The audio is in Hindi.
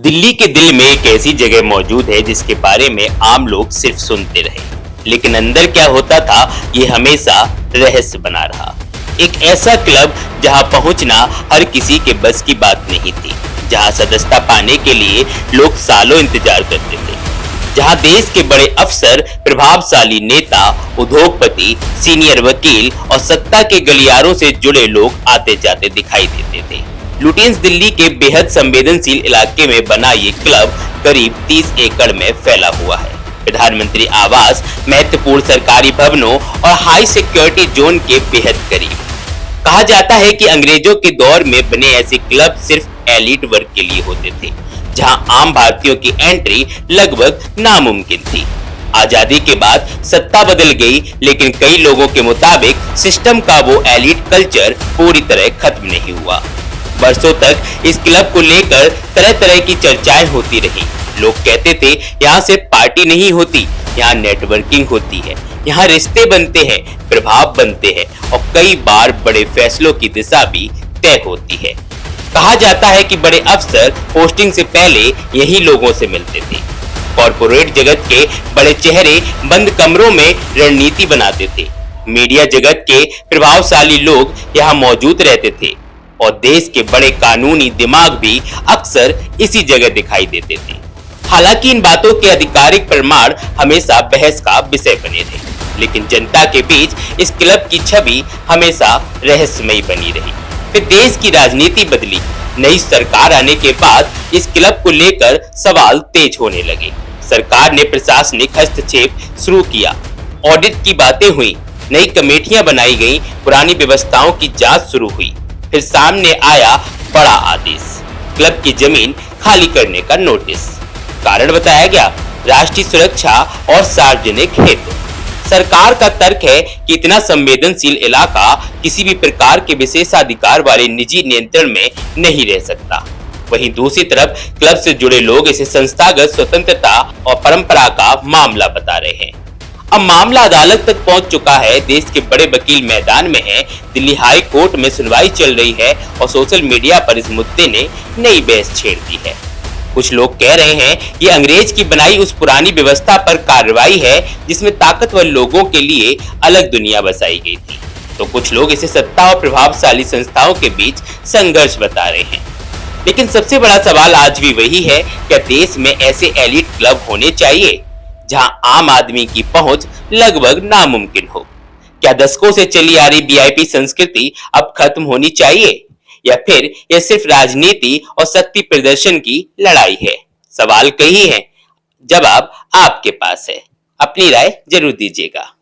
दिल्ली के दिल में एक ऐसी जगह मौजूद है जिसके बारे में आम लोग सिर्फ सुनते रहे, लेकिन अंदर क्या होता था ये हमेशा रहस्य बना रहा। एक ऐसा क्लब जहां पहुंचना हर किसी के बस की बात नहीं थी, जहां सदस्यता पाने के लिए लोग सालों इंतजार करते थे, जहां देश के बड़े अफसर, प्रभावशाली नेता, उद्योगपति, सीनियर वकील और सत्ता के गलियारों से जुड़े लोग आते जाते दिखाई देते थे। लुटियंस दिल्ली के बेहद संवेदनशील इलाके में बना ये क्लब करीब 30 एकड़ में फैला हुआ है। प्रधानमंत्री आवास, महत्वपूर्ण सरकारी भवनों और हाई सिक्योरिटी जोन के बेहद करीब। कहा जाता है कि अंग्रेजों के दौर में बने ऐसे क्लब सिर्फ एलिट वर्ग के लिए होते थे, जहां आम भारतीयों की एंट्री लगभग नामुमकिन थी। आजादी के बाद सत्ता बदल गई, लेकिन कई लोगों के मुताबिक सिस्टम का वो एलिट कल्चर पूरी तरह खत्म नहीं हुआ। बरसों तक इस क्लब को लेकर तरह तरह की चर्चाएं होती रही। लोग कहते थे यहाँ से पार्टी नहीं होती, यहाँ नेटवर्किंग होती है, यहाँ रिश्ते बनते हैं, प्रभाव बनते हैं और कई बार बड़े फैसलों की दिशा भी तय होती है। कहा जाता है कि बड़े अफसर पोस्टिंग से पहले यही लोगों से मिलते थे। कॉर्पोरेट जगत के बड़े चेहरे बंद कमरों में रणनीति बनाते थे। मीडिया जगत के प्रभावशाली लोग यहाँ मौजूद रहते थे और देश के बड़े कानूनी दिमाग भी अक्सर इसी जगह दिखाई देते थे। हालांकि इन बातों के आधिकारिक प्रमाण हमेशा बहस का विषय बने थे, लेकिन जनता के बीच इस क्लब की छवि हमेशा रहस्यमयी बनी रही। फिर देश की राजनीति बदली। नई सरकार आने के बाद इस क्लब को लेकर सवाल तेज होने लगे। सरकार ने प्रशासनिक हस्तक्षेप शुरू किया, ऑडिट की बातें हुई, नई कमेटियां बनाई गई, पुरानी व्यवस्थाओं की जांच शुरू हुई। फिर सामने आया बड़ा आदेश, क्लब की जमीन खाली करने का नोटिस। कारण बताया गया, राष्ट्रीय सुरक्षा और सार्वजनिक हित। सरकार का तर्क है कि इतना संवेदनशील इलाका किसी भी प्रकार के विशेषाधिकार वाले निजी नियंत्रण में नहीं रह सकता। वहीं दूसरी तरफ क्लब से जुड़े लोग इसे संस्थागत स्वतंत्रता और परंपरा का मामला बता रहे हैं। अब मामला अदालत तक पहुंच चुका है। देश के बड़े वकील मैदान में हैं। दिल्ली हाई कोर्ट में सुनवाई चल रही है और सोशल मीडिया पर इस मुद्दे ने नई बहस छेड़ दी है। कुछ लोग कह रहे हैं ये अंग्रेज की बनाई उस पुरानी व्यवस्था पर कार्रवाई है जिसमें ताकतवर लोगों के लिए अलग दुनिया बसाई गई थी, तो कुछ लोग इसे सत्ता और प्रभावशाली संस्थाओं के बीच संघर्ष बता रहे हैं। लेकिन सबसे बड़ा सवाल आज भी वही है, क्या देश में ऐसे एलिट क्लब होने चाहिए जहां आम आदमी की पहुंच लगभग नामुमकिन हो? क्या दशकों से चली आ रही वीआईपी संस्कृति अब खत्म होनी चाहिए, या फिर यह सिर्फ राजनीति और शक्ति प्रदर्शन की लड़ाई है? सवाल कई हैं, जवाब आपके पास है। अपनी राय जरूर दीजिएगा।